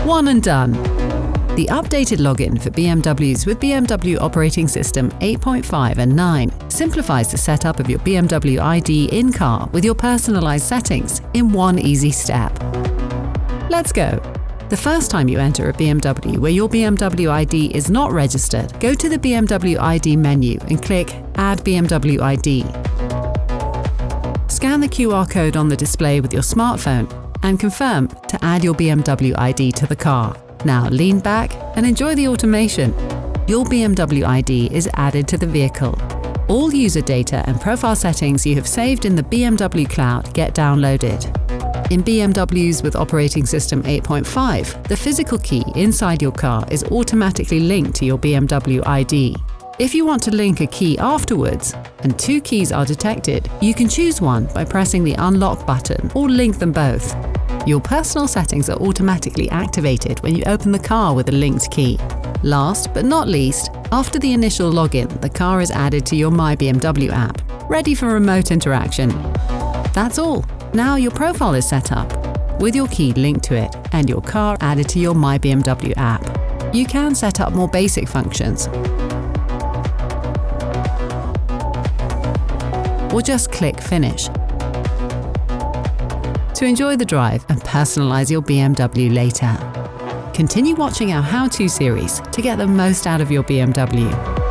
One and done. The updated login for BMWs with BMW operating system 8.5 and 9 simplifies the setup of your BMW ID in-car with your personalized settings in one easy step. Let's go. The first time you enter a BMW where your BMW ID is not registered, go to the BMW ID menu and click Add BMW ID. Scan the QR code on the display with your smartphone and confirm to add your BMW ID to the car. Now lean back and enjoy the automation. Your BMW ID is added to the vehicle. All user data and profile settings you have saved in the BMW cloud get downloaded. In BMWs with operating system 8.5, the physical key inside your car is automatically linked to your BMW ID. If you want to link a key afterwards, and two keys are detected, you can choose one by pressing the unlock button or link them both. Your personal settings are automatically activated when you open the car with a linked key. Last but not least, after the initial login, the car is added to your My BMW app, ready for remote interaction. That's all. Now your profile is set up, with your key linked to it and your car added to your My BMW app. You can set up more basic functions, or just click Finish to enjoy the drive and personalize your BMW later. Continue watching our how-to series to get the most out of your BMW.